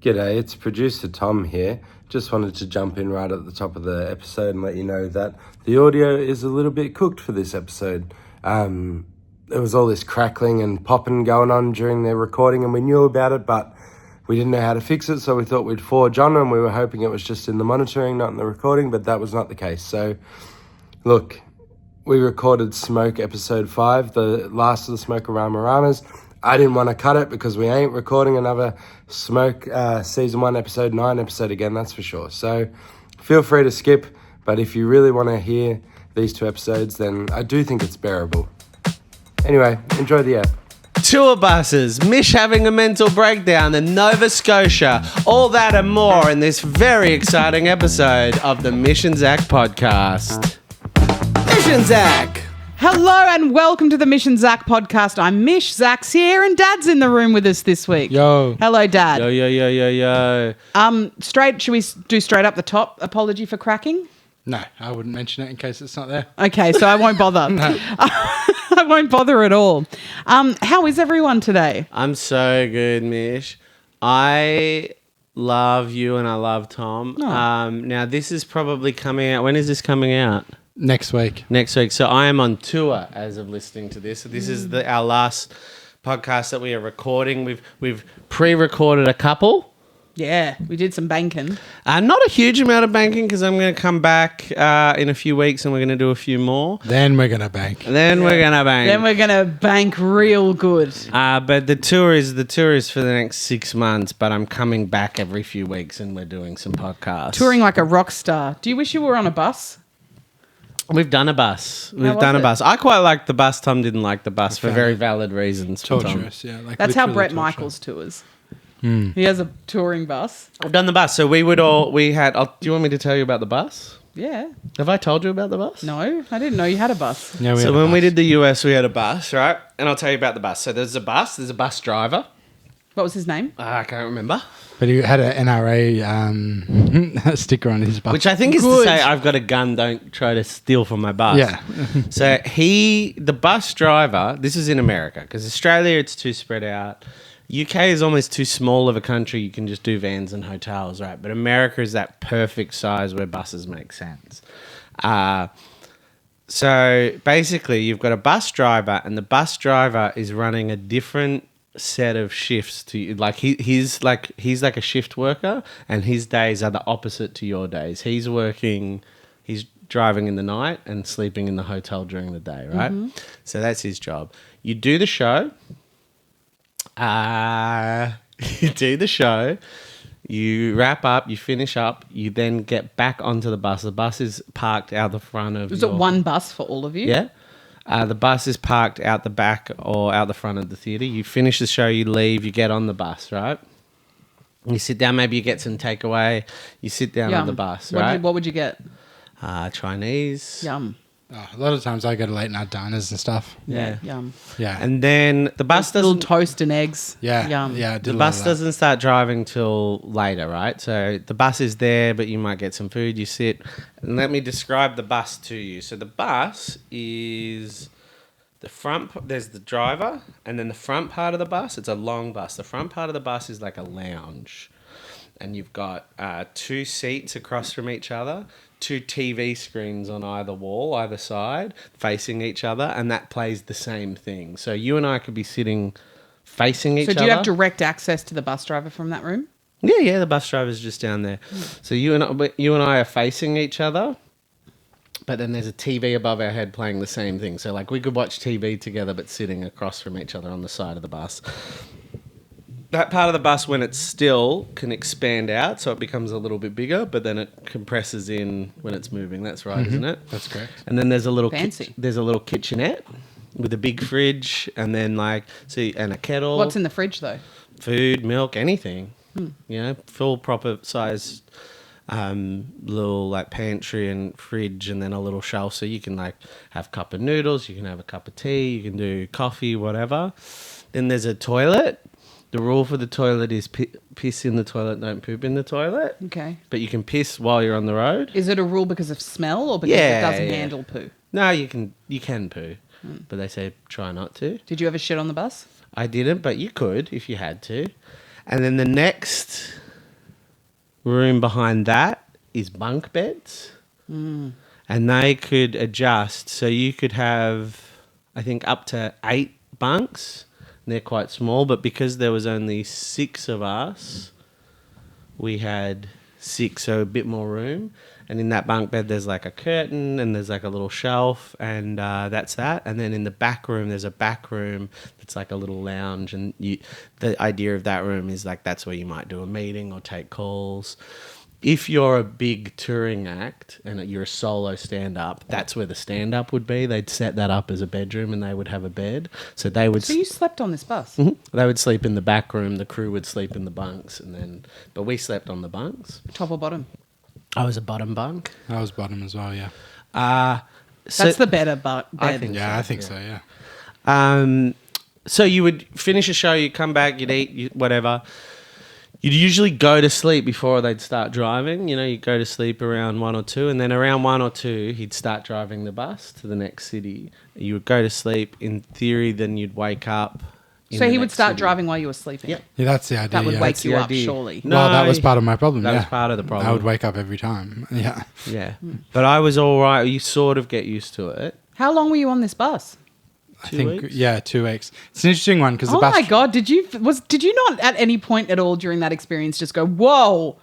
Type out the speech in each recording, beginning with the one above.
G'day, it's producer Tom here. Just wanted to jump in right at the top of the episode and let you know that the audio is a little bit cooked for this episode. There was all this crackling and popping going on during the recording and we knew about it, but we didn't know how to fix it, so we thought we'd forge on and we were hoping it was just in the monitoring, not in the recording, but that was not the case. So, look, we recorded Smoke episode 5, the last of the Smoke-A-Rama Ramas. I didn't want to cut it because we ain't recording another Smoke Season 1 Episode 9 episode again, that's for sure. So feel free to skip, but if you really want to hear these 2 episodes, then I do think it's bearable. Anyway, enjoy the app. Tour buses, Mish having a mental breakdown in Nova Scotia, all that and more in this very exciting episode of the Mish and Zach Podcast. Mish and Zach! Hello and welcome to the Mish and Zach Podcast. I'm Mish, Zach's here, and Dad's in the room with us this week. Yo. Hello, Dad. Yo. Should we do straight up the top? Apology for cracking? No, I wouldn't mention it in case it's not there. Okay, so I won't bother. No. I won't bother at all. How is everyone today? I'm so good, Mish. I love you and I love Tom. Oh. Now, this is probably coming out. When is this coming out? Next week. Next week. So I am on tour as of listening to this. So this is our last podcast that we are recording. We've pre-recorded a couple. Yeah, we did some banking. Not a huge amount of banking because I'm going to come back in a few weeks and we're going to do a few more. Then we're going to bank. Then we're going to bank. Then we're going to bank real good. But the tour is for the next 6 months, but I'm coming back every few weeks and we're doing some podcasts. Touring like a rock star. Do you wish you were on a bus? We've done a bus. was it? I quite liked the bus. Tom didn't like the bus for very valid reasons. for Tom. Torturous, yeah. Like That's how literally Brett torture. Michaels tours. He has a touring bus. I've done the bus. So we had. Do you want me to tell you about the bus? Yeah. Have I told you about the bus? No, I didn't know you had a bus. Yeah, So when we did the US, we had a bus, right? And I'll tell you about the bus. So there's a bus driver. What was his name? I can't remember. But he had an NRA sticker on his bus. Which I think is to Good. say, I've got a gun, don't try to steal from my bus. Yeah. So the bus driver, this is in America, because Australia, it's too spread out. UK is almost too small of a country. You can just do vans and hotels, right? But America is that perfect size where buses make sense. So basically, you've got a bus driver, and the bus driver is running a different set of shifts to you. Like he's like a shift worker, and his days are the opposite to your days. He's driving in the night and sleeping in the hotel during the day, right? Mm-hmm. So that's his job. You do the show. You wrap up, you finish up, you then get back onto the bus. The bus is parked out the front of Was it one bus for all of you? Yeah. The bus is parked out the back or out the front of the theatre. You finish the show, you leave, you get on the bus, right? You sit down, maybe you get some takeaway. You sit down on the bus, right? What would you get? Chinese. Yum. Oh, a lot of times I go to late night diners and stuff. Yeah. Yum. Yeah. And then the bus Little doesn't... toast and eggs. Yeah. Yum. Yeah. I did The a lot bus of that. doesn't start driving till later, right? So the bus is there, but you might get some food. You sit, and let me describe the bus to you. So the bus is the front. There's the driver, and then the front part of the bus. It's a long bus. The front part of the bus is like a lounge, and you've got 2 seats across from each other. 2 TV screens on either wall, either side, facing each other, and that plays the same thing. So you and I could be sitting facing each other. So do you have direct access to the bus driver from that room? Yeah, the bus driver's just down there. So you and I are facing each other, but then there's a TV above our head playing the same thing. So like we could watch TV together, but sitting across from each other on the side of the bus. That part of the bus, when it's still, can expand out, so it becomes a little bit bigger, but then it compresses in when it's moving. That's right, isn't it? That's correct. And then there's a little Fancy. there's a little kitchenette with a big fridge, and then and a kettle. What's in the fridge though? Food, milk, anything. You know, full proper size little like pantry and fridge, and then a little shelf, so you can like have a cup of noodles, you can have a cup of tea, you can do coffee, whatever. Then there's a toilet. The rule for the toilet is piss in the toilet, don't poop in the toilet. Okay. But you can piss while you're on the road. Is it a rule because of smell or because it doesn't handle poo? No, you can poo, but they say try not to. Did you ever shit on the bus? I didn't, but you could if you had to. And then the next room behind that is bunk beds. And they could adjust. So you could have, I think, up to 8 bunks. And they're quite small, but because there was only 6 of us, we had 6, so a bit more room. And in that bunk bed, there's like a curtain and there's like a little shelf, and that's that. And then in the back room, there's a back room that's like a little lounge. And the idea of that room is like that's where you might do a meeting or take calls. If you're a big touring act and you're a solo stand-up, that's where the stand-up would be. They'd set that up as a bedroom and they would have a bed. So they would... So you slept on this bus? They would sleep in the back room. The crew would sleep in the bunks, but we slept on the bunks. Top or bottom? I was a bottom bunk. I was bottom as well, yeah. That's the better bed. I think I think so, yeah. So you would finish a show, you'd come back, you'd eat, whatever. You'd usually go to sleep before they'd start driving. You know, you'd go to sleep around 1 or 2, and then around 1 or 2, he'd start driving the bus to the next city. You would go to sleep. In theory, then you'd wake up. So he would start driving while you were sleeping? Yep. Yeah, that's the idea. That would wake That's you the up, idea. surely. No, Well, that was part of my problem, That yeah. was part of the problem. I would wake up every time, yeah. Yeah. But I was all right. You sort of get used to it. How long were you on this bus? I 2 think, weeks? yeah, 2 weeks. It's an interesting one because the Oh bus... my God, did you not at any point at all during that experience just go, whoa,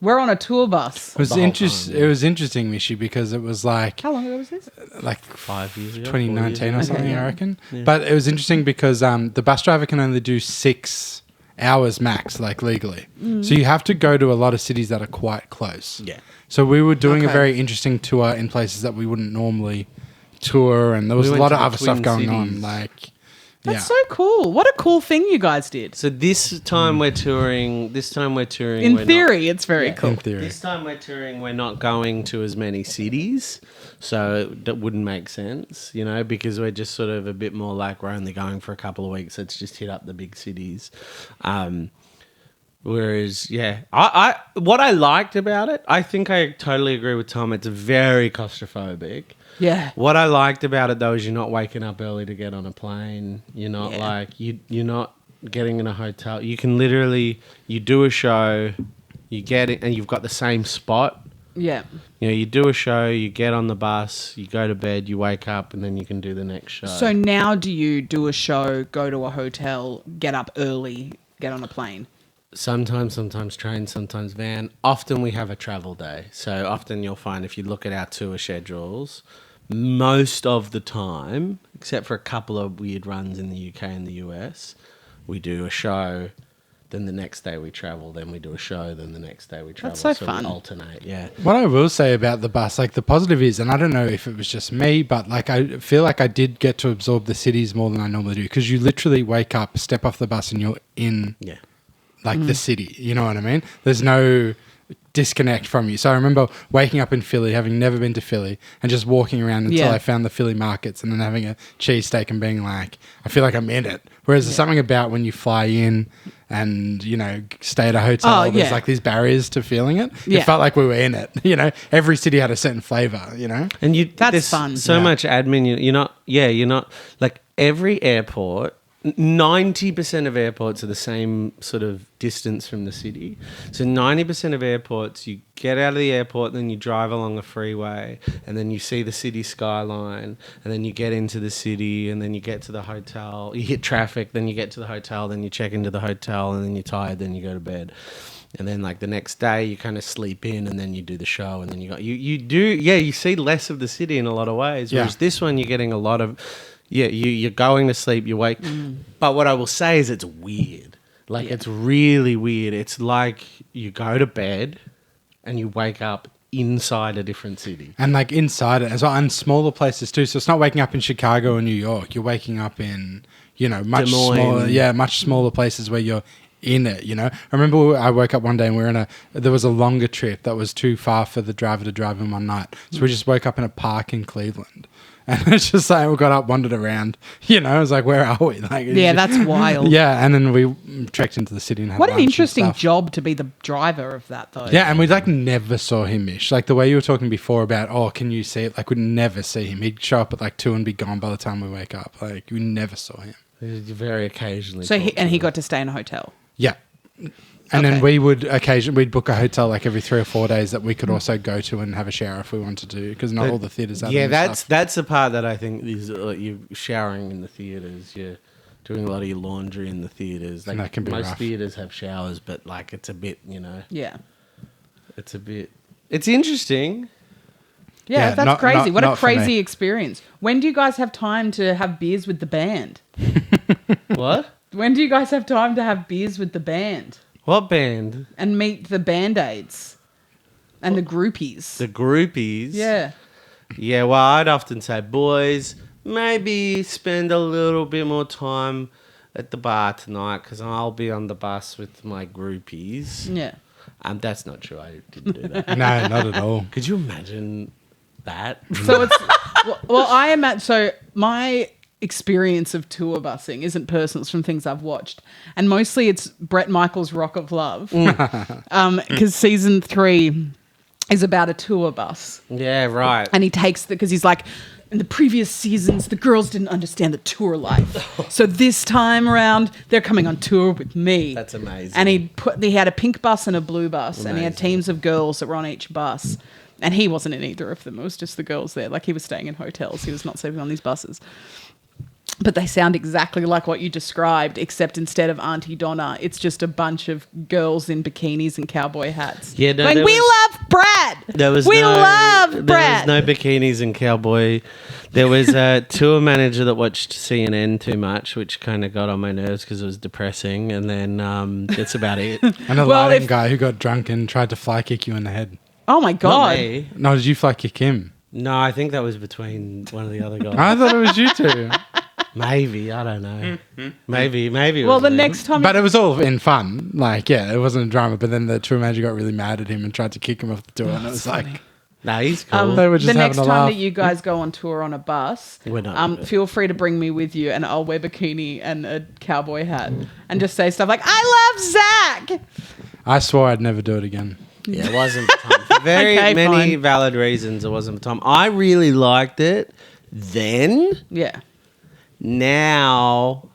we're on a tour bus? It was, The whole time, yeah. it was interesting, Mishy, because it was like... How long ago was this? like 5 years ago. 2019 or something, Okay, yeah. I reckon. But it was interesting because the bus driver can only do 6 hours max, like legally. So you have to go to a lot of cities that are quite close. Yeah. So we were doing a Okay. very interesting tour in places that we wouldn't normally tour, and there was We a went lot to of the other stuff Twin going on. Cities. Like, That's so cool. What a cool thing you guys did. So this time we're touring. In we're theory, it's very cool. in theory. This time we're touring, we're not going to as many cities, so that wouldn't make sense, you know, because we're just sort of a bit more like we're only going for a couple of weeks. Let's just hit up the big cities. Whereas, yeah, I what I liked about it, I think I totally agree with Tom. It's very claustrophobic. Yeah. What I liked about it though is you're not waking up early to get on a plane. You're not you're not getting in a hotel. You can literally you do a show, you get it, and you've got the same spot. Yeah. You know, you do a show, you get on the bus, you go to bed, you wake up, and then you can do the next show. So now do you do a show, go to a hotel, get up early, get on a plane? Sometimes train, sometimes van. Often we have a travel day. So often you'll find if you look at our tour schedules, most of the time, except for a couple of weird runs in the UK and the US, we do a show, then the next day we travel, then we do a show, then the next day we travel. That's so fun. We alternate, yeah. What I will say about the bus, like the positive is, and I don't know if it was just me, but like I feel like I did get to absorb the cities more than I normally do, because you literally wake up, step off the bus, and you're in Yeah. like the city. You know what I mean? There's no disconnect from you. So I remember waking up in Philly, having never been to Philly, and just walking around until Yeah. I found the Philly markets, and then having a cheesesteak and being like, I feel like I'm in it. Whereas there's something about when you fly in and, you know, stay at a hotel, Oh, there's yeah. like these barriers to feeling it. Yeah. It felt like we were in it. You know, every city had a certain flavor, you know? And That's there's fun. so Yeah. much admin. You're not like every airport. 90% of airports are the same sort of distance from the city. So 90% of airports, you get out of the airport, then you drive along a freeway, and then you see the city skyline, and then you get into the city, and then you get to the hotel. You hit traffic, then you get to the hotel, then you check into the hotel, and then you're tired, then you go to bed. And then like the next day you kind of sleep in, and then you do the show, and then you see less of the city in a lot of ways. Whereas this one you're getting a lot of you're going to sleep, you wake. But what I will say is it's weird. Like it's really weird. It's like you go to bed and you wake up inside a different city. And like inside it as well, and smaller places too. So it's not waking up in Chicago or New York. You're waking up in, you know, much Des Moines. smaller, much smaller places where you're in it, you know. I remember I woke up one day and there was a longer trip that was too far for the driver to drive in one night. So we just woke up in a park in Cleveland. And it's just like we got up, wandered around, you know. I was like, where are we? Like, Yeah, that's wild. yeah. And then we trekked into the city and had What an lunch and interesting stuff. job to be the driver of that, though. Yeah, and we like never saw him, Mish. Like the way you were talking before about, oh, can you see it? Like we'd never see him. He'd show up at like 2 and be gone by the time we wake up. Like we never saw him. Very occasionally. So talk to he them. got to stay in a hotel. Yeah. And Okay. then we'd book a hotel like every 3 or 4 days that we could also go to and have a shower if we wanted to, because not all the theatres have Yeah, them and stuff. that's the part that I think is you're showering in the theaters. You're doing a lot of your laundry in the theaters. Like, And that can be most rough. theaters have showers, but like it's a bit, Yeah. It's interesting. Yeah, Yeah, that's crazy. What a not for me. crazy experience. When do you guys have time to have beers with the band? What? When do you guys have time to have beers with the band What band? and meet the Band-Aids and the groupies? The groupies. Yeah. Yeah, well, I'd often say, boys, maybe spend a little bit more time at the bar tonight because I'll be on the bus with my groupies. Yeah. That's not true. I didn't do that. No, not at all. Could you imagine that? So it's well, I am at my experience of tour busing isn't personal. It's from things I've watched, and mostly it's Bret Michaels' Rock of Love, because season 3 is about a tour bus, Yeah, right. and he takes because he's like, in the previous seasons the girls didn't understand the tour life, so this time around they're coming on tour with me. That's amazing. And he had a pink bus and a blue bus, and he had Amazing. teams of girls that were on each bus. And he wasn't in either of them. It was just the girls there. Like, he was staying in hotels. He was not sleeping on these buses. But they sound exactly like what you described, except instead of Auntie Donna, it's just a bunch of girls in bikinis and cowboy hats. Yeah, no, going, there we was- love Brad. We love Brad. There was no bikinis and cowboy. There was a tour manager that watched CNN too much, which kind of got on my nerves because it was depressing. And then that's about it. And a Well, lighting if- guy who got drunk and tried to fly kick you in the head. Oh, my Not God. me. No, did you fly kick him? No, I think that was between one of the other guys. I thought it was you two. Maybe, I don't know. Maybe. It Well, was the me. next time... But it was all in fun. Like, yeah, it wasn't a drama. But then the tour manager got really mad at him and tried to kick him off the tour. And it was like, No, he's cool. They were just the having next a time laugh. that you guys go on tour on a bus, We're not. feel free to bring me with you, and I'll wear bikini and a cowboy hat, and just say stuff like, I love Zach! I swore I'd never do it again. Yeah, it wasn't for Tom. For very Okay, many fine. valid reasons, it wasn't for Tom. I really liked it then. Yeah. Now,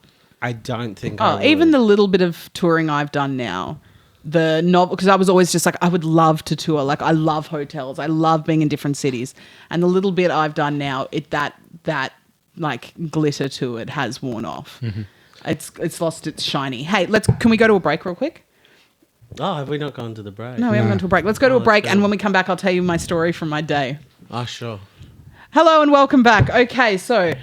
I don't think I Oh, would. even the little bit of touring I've done now, the novel, because I was always just like, I would love to tour. Like, I love hotels. I love being in different cities. And the little bit I've done now, that like glitter to it has worn off. Mm-hmm. It's lost its shiny. Hey, can we go to a break real quick? Oh, have we not gone to the break? No, we haven't gone to a break. Let's go to a let's break, go. and when we come back, I'll tell you my story from my day. Oh, sure. Hello and welcome back. Okay, so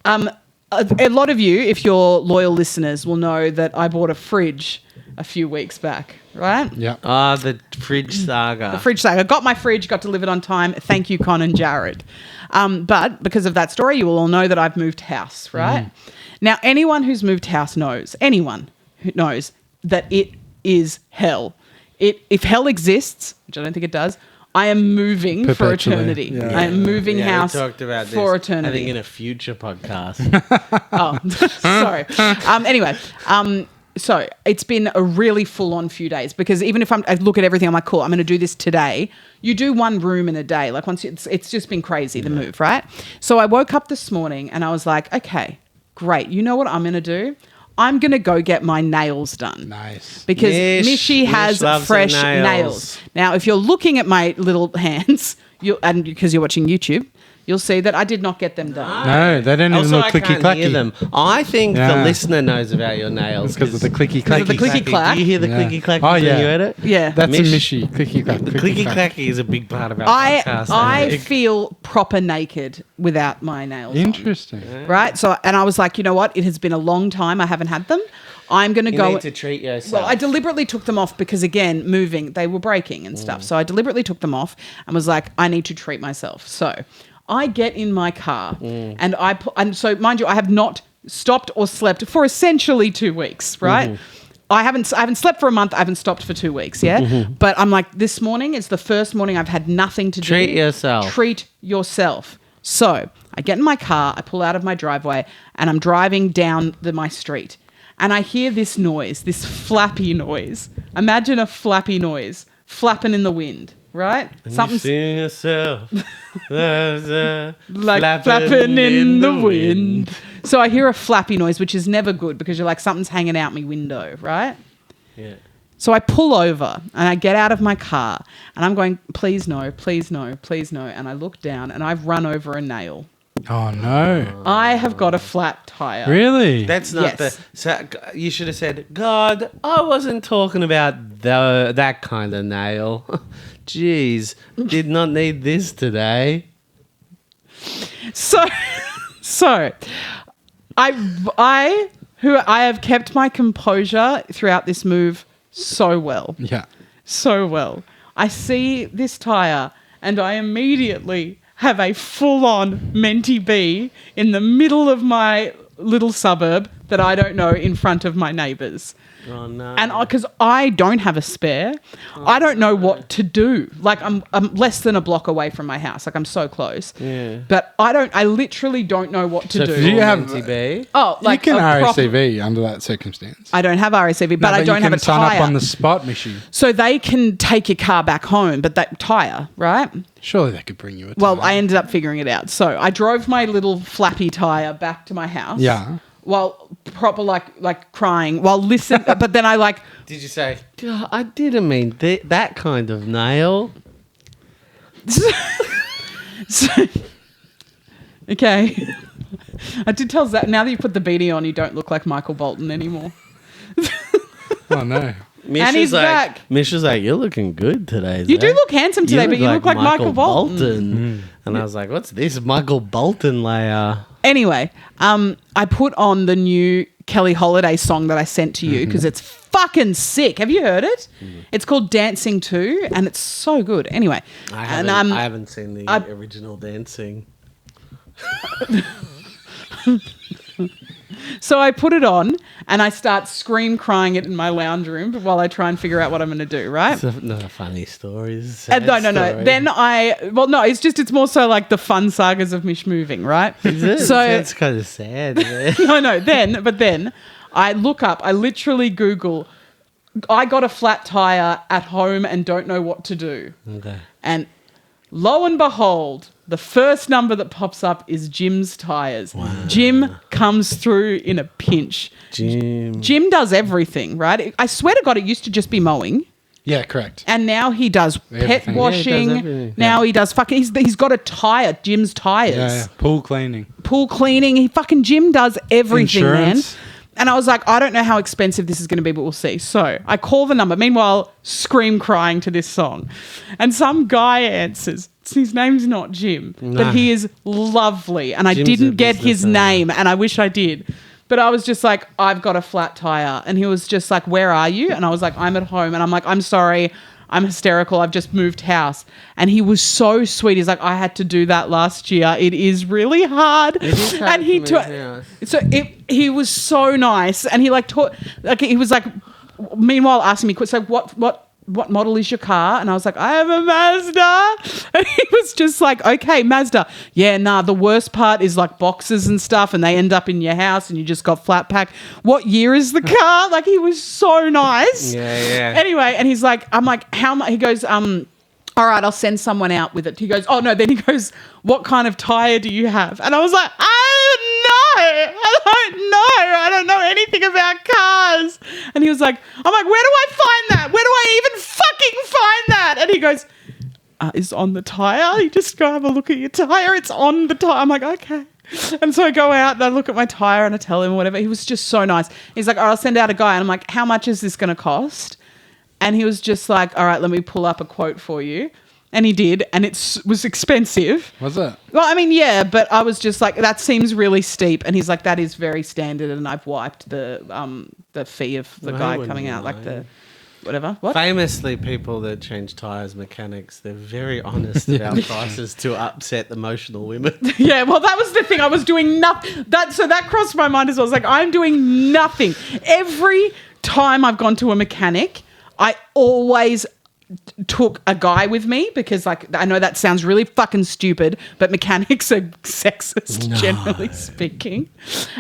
a lot of you, if you're loyal listeners, will know that I bought a fridge a few weeks back, right? Yeah. Ah, the fridge saga. The fridge saga. Got my fridge, got delivered on time. Thank you, Con and Jared. But because of that story, you will all know that I've moved house, right? Now, anyone who's moved house knows that it is hell. If hell exists, which I don't think it does, I am moving for Perpetually. eternity. Yeah. I am moving Yeah, house we talked about for this, eternity. I think in a future podcast. Oh, sorry. Anyway, so it's been a really full-on few days because even if I look at everything, I'm like, cool, I'm going to do this today. You do one room in a day. Like it's just been crazy, the move, right? So I woke up this morning and I was like, okay, great. You know what I'm going to do? I'm going to go get my nails done. Nice. Because Mish Mishy has loves fresh her nails. Now, if you're looking at my little hands, and because you're watching YouTube, you'll see that I did not get them done. No, they don't even Also, look I clicky can't hear clacky. them. I think the Yeah. listener knows about your nails Because of the clicky Because of the clacky. clicky clack. Do you hear the Yeah. clicky clack? Oh, when yeah. you heard it? Yeah. That's Mish- a mishy. Clicky clack. The clicky clacky is a big part of our podcast. I think. feel proper naked without my nails on. Interesting. Right? So, and I was like, you know what? It has been a long time. I haven't had them. I'm going to You go. need to treat yourself. Well, I deliberately took them off because, again, moving, they were breaking and stuff. So I deliberately took them off and was like, I need to treat myself. So I get in my car and and so, mind you, I have not stopped or slept for essentially 2 weeks, right? I haven't slept for a month. I haven't stopped for 2 weeks, yeah? But I'm like, this morning is the first morning I've had nothing to do. Treat yourself. Treat yourself. So I get in my car, I pull out of my driveway, and I'm driving down my street. And I hear this noise, this flappy noise. Imagine a flappy noise, flapping in the wind, right? You see yourself. Like flapping in the wind. So I hear a flappy noise, which is never good because you're like, something's hanging out my window, right? Yeah. So I pull over and I get out of my car and I'm going, please no, please no, please no. And I look down and I've run over a nail. Oh, no. I have got a flat tire. Really? That's not Yes. So you should have said, God, I wasn't talking about that kind of nail. Jeez, did not need this today. So I have kept my composure throughout this move so well. Yeah. So well. I see this tire and I immediately have a full-on Menti B in the middle of my little suburb that I don't know in front of my neighbours. Oh, no. And because I don't have a spare, I don't know what to do. Like I'm less than a block away from my house. Like I'm so close. Yeah. But I literally don't know what to So do. do you have MTB? Oh, like you can a proper- RACV under that circumstance. I don't have RACV, but No, I don't you have can a sign tire. up on the spot machine. So they can take your car back home, but that tire, right? Surely they could bring you a Well, tire. I ended up figuring it out. So I drove my little flappy tire back to my house. Yeah. While proper like crying while listen, but then I like Did you say, "God, I didn't mean that kind of nail"? so, okay. I did tell Zach, now that you put the beanie on, you don't look like Michael Bolton anymore. Oh, no. Mish And was he's like, back. Mish was like, "You're looking good today, You Zach. do look handsome today, but you look like Michael Bolton." And I was like, "What's this Michael Bolton layer?" Anyway, I put on the new Kelly Holiday song that I sent to you because it's fucking sick. Have you heard it? It's called Dancing 2 and it's so good. Anyway. I haven't seen the original dancing. So I put it on and I start crying it in my lounge room while I try and figure out what I'm going to do, right? It's not a funny story. It's a sad No. story. Then it's more so like the fun sagas of Mish moving, right? Is it? So That's kind of sad. Man. no. Then I look up. I literally Google. I got a flat tire at home and don't know what to do. Okay. And lo and behold, the first number that pops up is Jim's Tyres. Wow. Jim comes through in a pinch. Jim does everything, right? I swear to God, it used to just be mowing. Yeah, correct. And now he does pet Everything. washing. Yeah, he does everything. Now he does he's got a tire, Jim's Tyres. Yeah. Pool cleaning. Pool cleaning. Jim does everything, Insurance. man. And I was like, I don't know how expensive this is going to be, but we'll see. So I call the number. Meanwhile, crying to this song. And some guy answers. His name's not Jim, but he is lovely. And I Jim's a didn't get his business owner. name, and I wish I did. But I was just like, I've got a flat tire. And he was just like, where are you? And I was like, I'm at home. And I'm like, I'm sorry. I'm hysterical. I've just moved house. And he was so sweet. He's like, I had to do that last year. It is really hard. It is hard And he to took. move house. So he was so nice. And he he was like, meanwhile asking me, so what model is your car? And I was like, I have a Mazda. And he was just like, okay, Mazda. Yeah, the worst part is like boxes and stuff and they end up in your house and you just got flat pack. What year is the car? Like he was so nice. Yeah. Anyway, and he's like, I'm like, how much? He goes, all right, I'll send someone out with it. He goes, oh no. Then he goes, what kind of tire do you have? And I was like, I don't know anything about cars. And he was like, I'm like, where do I find that? Where do I even fucking find that? And he goes, it's on the tire. You just go have a look at your tire. It's on the tire. I'm like, okay. And so I go out and I look at my tire and I tell him whatever. He was just so nice. He's like, all right, I'll send out a guy. And I'm like, how much is this going to cost? And he was just like, all right, let me pull up a quote for you. And he did, and it was expensive. Was it? Well, I mean, yeah, but I was just like, that seems really steep. And he's like, that is very standard, and I've wiped the fee of the guy wouldn't coming out, mind. like the whatever. What? Famously, people that change tyres, mechanics, they're very honest about prices to upset emotional women. Yeah, well, that was the thing. I was doing nothing. So that crossed my mind as well. I was like, I'm doing nothing. Every time I've gone to a mechanic, I always took a guy with me because, like, I know that sounds really fucking stupid, but mechanics are sexist, generally speaking.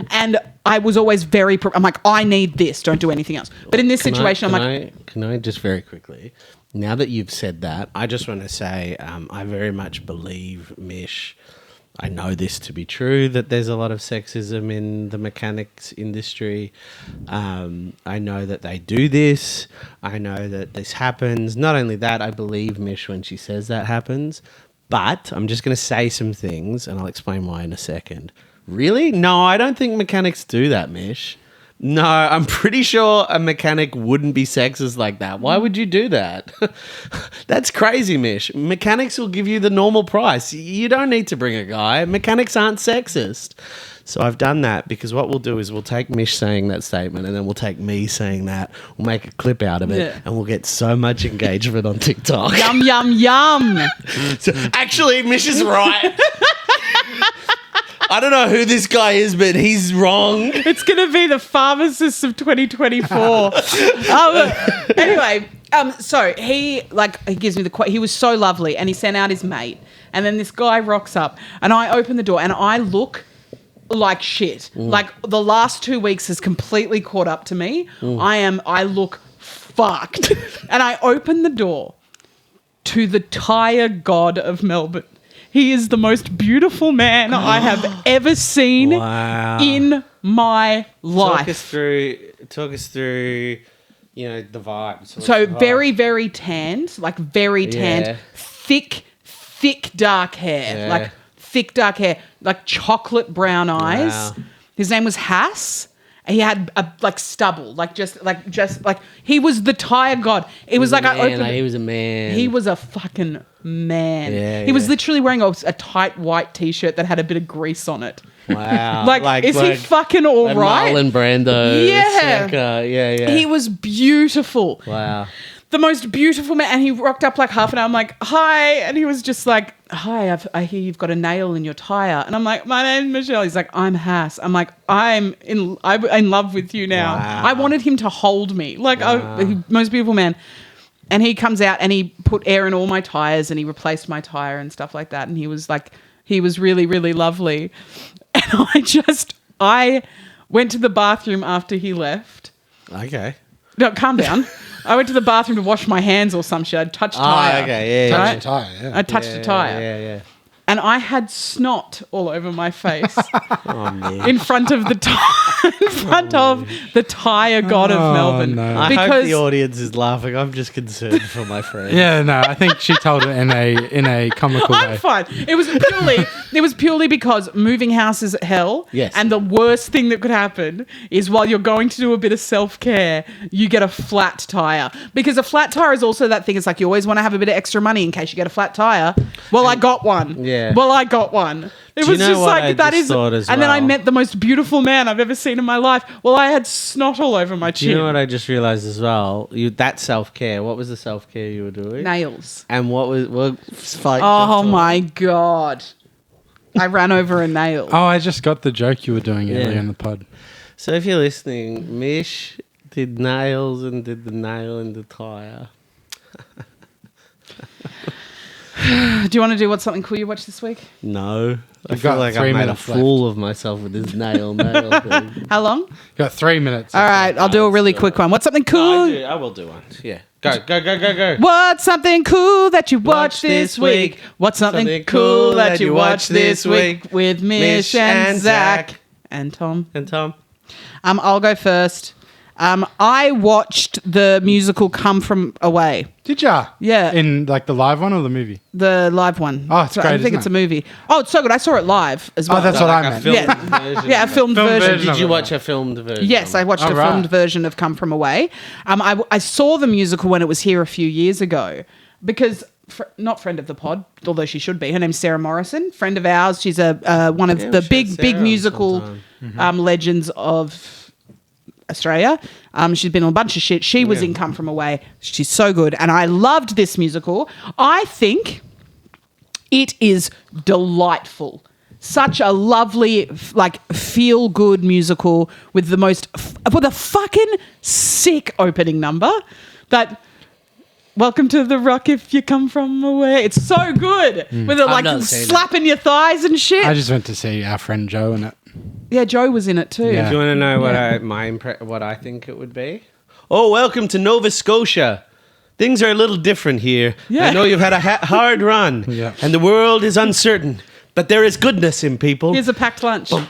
And I was always I'm like, I need this. Don't do anything else. But in this situation, Can I just very quickly, now that you've said that, I just want to say I very much believe, Mish, I know this to be true, that there's a lot of sexism in the mechanics industry. I know that they do this. I know that this happens. Not only that, I believe Mish when she says that happens. But I'm just going to say some things, and I'll explain why in a second. Really? No, I don't think mechanics do that, Mish. No, I'm pretty sure a mechanic wouldn't be sexist like that. Why would you do that? That's crazy, Mish. Mechanics will give you the normal price. You don't need to bring a guy. Mechanics aren't sexist. So I've done that because what we'll do is we'll take Mish saying that statement and then we'll take me saying that. We'll make a clip out of it and we'll get so much engagement on TikTok. Yum, yum, yum. So, actually, Mish is right. I don't know who this guy is, but he's wrong. It's going to be the pharmacist of 2024. Anyway, so he gives me the quote. He was so lovely and he sent out his mate. And then this guy rocks up and I open the door and I look like shit. Like the last 2 weeks has completely caught up to me. I look fucked. And I open the door to the tire god of Melbourne. He is the most beautiful man I have ever seen in my life. Talk us through, the vibes. So very, very tanned, like very tanned, thick, dark hair, like chocolate brown eyes. Wow. His name was Hass. He had stubble, just he was the tire god. It was like I opened. He was a man. He was a fucking man. Yeah, he was literally wearing a tight white t-shirt that had a bit of grease on it. Wow. Is he fucking all right? Marlon Brando. Yeah. He was beautiful. Wow. The most beautiful man. And he rocked up like half an hour. I'm like, hi. And he was just like, hi, I hear you've got a nail in your tire. And I'm like, my name's Michelle. He's like, I'm Hass. I'm like, I'm in love with you now. Wow. I wanted him to hold me. Most beautiful man. And he comes out and he put air in all my tires and he replaced my tire and stuff like that. And he was really, really lovely. And I went to the bathroom after he left. Okay. No, calm down. I went to the bathroom to wash my hands or some shit. I'd touched tire. Okay, yeah. Right? Touched a tire, yeah. I touched a tire. Yeah. And I had snot all over my face Oh, man. in front of the tire god of Melbourne. No. I hope the audience is laughing. I'm just concerned for my friend. Yeah, no, I think she told it in a comical I'm way. fine. It was purely because moving house is hell. Yes. And the worst thing that could happen is while you're going to do a bit of self-care, you get a flat tire. Because a flat tire is also that thing. It's like you always want to have a bit of extra money in case you get a flat tire. Well, I got one. Yeah. Well, I got one. It Do was you know just what like I that just is. thought as and then I well? met the most beautiful man I've ever seen in my life. Well, I had snot all over my Do chin. you know what I just realized as well? That self-care. What was the self-care you were doing? Nails. And what was... Oh my God. I ran over a nail. Oh, I just got the joke you were doing earlier in the pod. So if you're listening, Mish did nails and did the nail in the tire. Do you want to do what's something cool you watched this week? No. I You've feel got like 3 I made a minutes fool of myself with this nail thing. How long? Got 3 minutes. All right, I'll do a really quick one. What's something cool? I will do one. Yeah. Go. What's something cool that you watched this week? What's something cool that you watched this week with Mish and Zach and Tom? And Tom. I'll go first. I watched the musical Come From Away. Did ya? Yeah. In like the live one or the movie? The live one. Oh, it's great, I think isn't it's it? a movie. Oh, it's so good. I saw it live as well. Oh, that's what I meant. Version. Yeah, a filmed Filmed version. version. Did you watch a filmed version? Yes, I watched a right. filmed version of Come From Away. I saw the musical when it was here a few years ago because not friend of the pod, although she should be. Her name's Sarah Morrison, friend of ours. She's one of the big musical legends of Australia. She's been on a bunch of shit. She was in Come From Away. She's so good. And I loved this musical. I think it is delightful. Such a lovely, feel-good musical with with a fucking sick opening number that... Welcome to the Rock if you come from away. It's so good. With it slapping your thighs and shit. I just went to see our friend Joe in it. Yeah, Joe was in it too. Yeah. Do you want to know what I think it would be? Oh, welcome to Nova Scotia. Things are a little different here. Yeah. I know you've had a hard run, Yeah. and the world is uncertain. But there is goodness in people. Here's a packed lunch. Pretty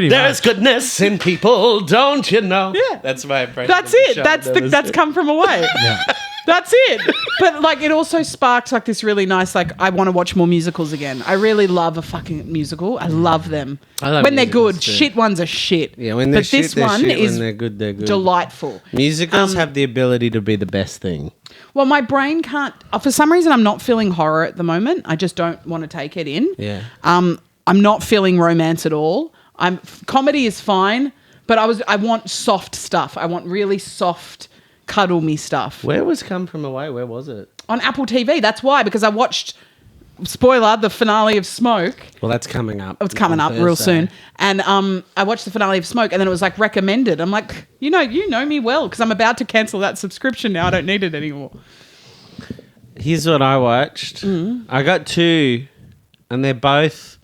There much. is goodness in people, don't you know? Yeah. That's my impression. That's of the it. show. That's come from away. Yeah. That's it. But like, it also sparked like this really nice, like, I want to watch more musicals again. I really love a fucking musical. I love them. I love when they're musicals good. too. Shit ones are shit. Yeah, when they're but shit, this they're one shit. is When they're good, they're good. delightful. Musicals have the ability to be the best thing. Well, my brain can't. For some reason, I'm not feeling horror at the moment. I just don't want to take it in. Yeah. I'm not feeling romance at all. Comedy is fine, but I want soft stuff. I want really soft, cuddle me stuff. Where was Come From Away? Where was it? On Apple TV. That's why, because I watched, spoiler, the finale of Smoke. Well, that's coming up. It's coming on up real Thursday. soon. And I watched the finale of Smoke, and then it was like recommended. I'm like, you know me well, because I'm about to cancel that subscription now. I don't need it anymore. Here's what I watched. I got 2, and they're both.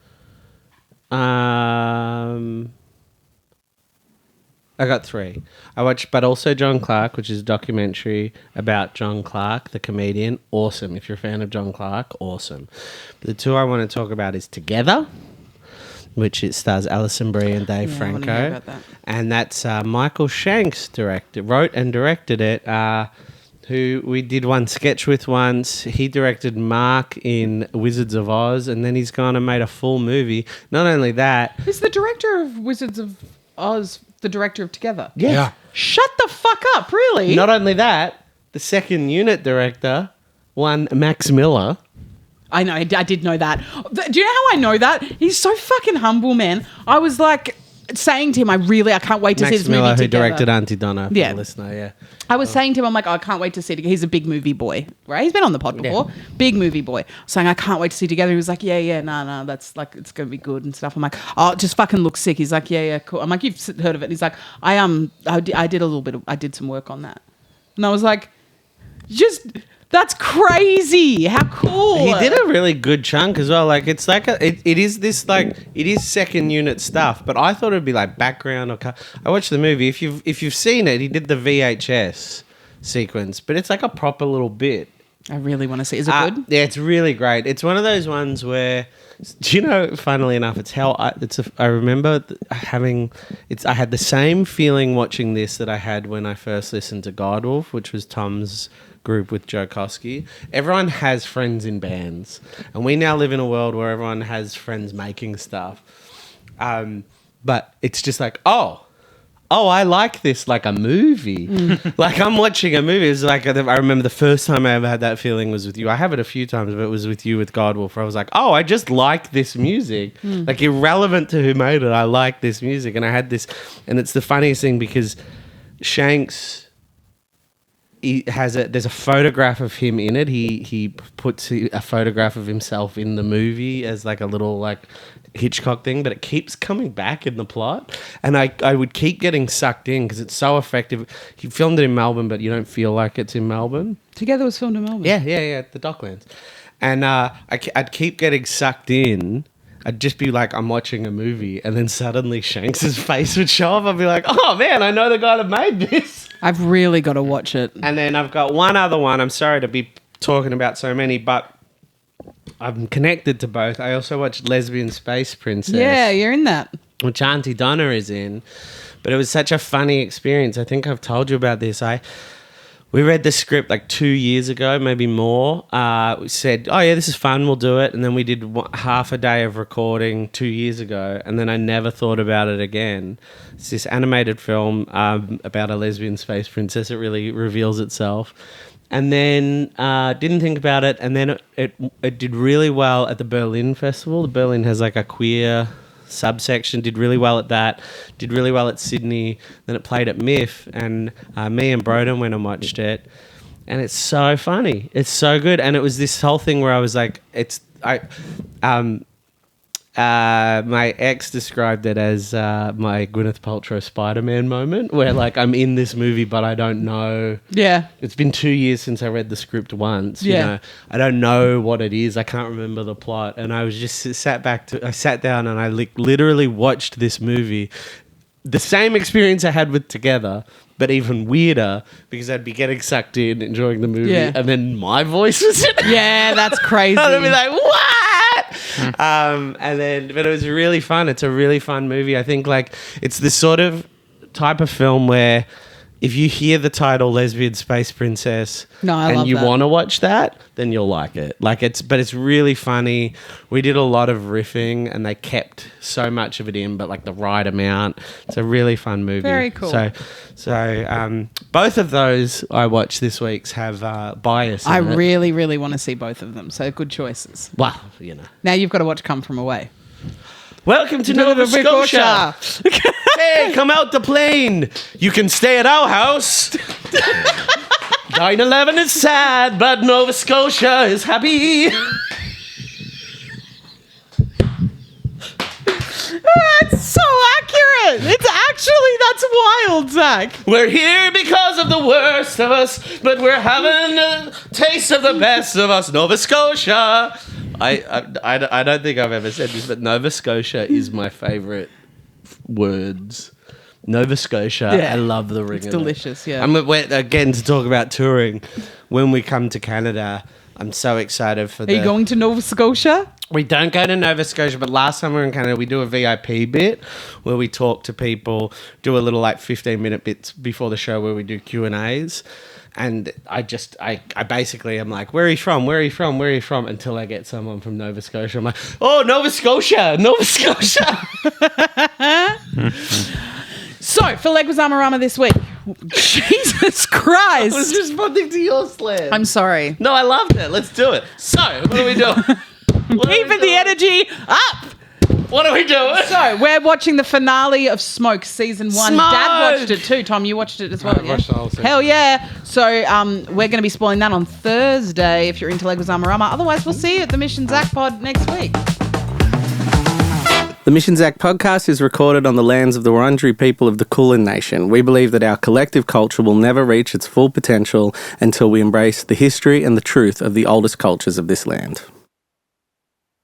I got 3. I watched But Also John Clark, which is a documentary about John Clark, the comedian. Awesome. If you're a fan of John Clark, awesome. But the 2 I want to talk about is Together, which it stars Alison Brie and Dave Yeah, I wanna Franco. hear about that. And that's Michael Shanks wrote and directed it, who we did one sketch with once. He directed Mark in Wizards of Oz, and then he's gone and made a full movie. Not only that... Is the director of Wizards of Oz the director of Together? Yeah. Shut the fuck up, really? Not only that, the second unit director, one Max Miller... I know, I did know that. Do you know how I know that? He's so fucking humble, man. I was like saying to him, I can't wait to see Max this Miller, movie who together. directed Auntie Donna, for Yeah. the listener, yeah. I was saying to him, I'm like, I can't wait to see it. He's a big movie boy, right? He's been on the pod before. Big movie boy. Saying, I can't wait to see it together. He was like, yeah, no, that's like, it's going to be good and stuff. I'm like, oh, it just fucking looks sick. He's like, yeah, cool. I'm like, you've heard of it. He's like, I did a little bit I did some work on that. And I was like, that's crazy. How cool. He did a really good chunk as well. Like, it's like it is second unit stuff, but I thought it'd be like background or I watched the movie. If you've seen it, he did the VHS sequence, but it's like a proper little bit. I really want to see. Is it good? Yeah, it's really great. It's one of those ones where, do you know, funnily enough, I remember having, I had the same feeling watching this that I had when I first listened to Godwolf, which was Tom's group with Joe Koski. Everyone has friends in bands, and we now live in a world where everyone has friends making stuff. But it's just like, oh, I like this like a movie. Like, I'm watching a movie. It's like, I remember the first time I ever had that feeling was with you. I have it a few times, but it was with you with Godwolf, where I was like, oh, I just like this music. Like, irrelevant to who made it, I like this music. And I had this, and it's the funniest thing because Shanks, there's a photograph of him in it. He puts a photograph of himself in the movie as like a little like Hitchcock thing, but it keeps coming back in the plot, and I would keep getting sucked in because it's so effective. He filmed it in Melbourne, but you don't feel like it's in Melbourne. Together was filmed in Melbourne. Yeah, the Docklands, and I'd keep getting sucked in. I'd just be like, I'm watching a movie, and then suddenly Shanks's face would show up. I'd be like, oh man, I know the guy that made this. I've really got to watch it. And then I've got one other one. I'm sorry to be talking about so many, but I'm connected to both. I also watched Lesbian Space Princess. Yeah, you're in that. Which Auntie Donna is in. But it was such a funny experience. I think I've told you about this. We read the script like 2 years ago, maybe more. We said, oh yeah, this is fun, we'll do it. And then we did half a day of recording 2 years ago. And then I never thought about it again. It's this animated film about a lesbian space princess. It really reveals itself. And then didn't think about it. And then it did really well at the Berlin Festival. The Berlin has like a queer subsection, did really well at that, did really well at Sydney, then it played at MIF, and me and Broden went and watched it, and it's so funny, it's so good. And it was this whole thing where I was like, my ex described it as my Gwyneth Paltrow Spider-Man moment, where like I'm in this movie but I don't know. Yeah. It's been 2 years since I read the script once. Yeah. You know, I don't know what it is. I can't remember the plot. And I was just sat down and I literally watched this movie. The same experience I had with Together, but even weirder because I'd be getting sucked in, enjoying the movie, Yeah. and then my voice was in it. Yeah, that's crazy. I'd be like, what? But it was really fun. It's a really fun movie. I think like it's this sort of type of film where if you hear the title Lesbian Space Princess I love and you that. want to watch that, then you'll like it. But it's really funny. We did a lot of riffing and they kept so much of it in, but like the right amount. It's a really fun movie. Very cool. So both of those I watched this week's have bias in I it. really, really want to see both of them. So good choices. Well, you know. Now you've got to watch Come From Away. Welcome to Nova Scotia. Hey, come out the plane. You can stay at our house. 9/11 is sad, but Nova Scotia is happy. That's so accurate. That's wild, Zach. We're here because of the worst of us, but we're having a taste of the best of us, Nova Scotia. I don't think I've ever said this, but Nova Scotia is my favourite words. Nova Scotia. Yeah. I love the ring. It's of it. delicious, yeah. Again, to talk about touring, when we come to Canada, I'm so excited for Are you going to Nova Scotia? We don't go to Nova Scotia, but last time we were in Canada, we do a VIP bit where we talk to people, do a little like 15-minute bits before the show where we do Q&As. And I basically am like, where are you from? Where are you from? Where are you from? Until I get someone from Nova Scotia. I'm like, oh, Nova Scotia, Nova Scotia. So, for Leguizamo this week, Jesus Christ. I was responding to your slam. I'm sorry. No, I loved it. Let's do it. So, what are we doing? Keeping the energy up. What are we doing? So, we're watching the finale of Smoke season 1. Smoke! Dad watched it too. Tom, you watched it as well. I watched the whole season. Hell yeah. So, we're going to be spoiling that on Thursday if you're into Leguizamo. Otherwise, we'll see you at the Mish and Zach pod next week. The Mish and Zach Podcast is recorded on the lands of the Wurundjeri people of the Kulin Nation. We believe that our collective culture will never reach its full potential until we embrace the history and the truth of the oldest cultures of this land.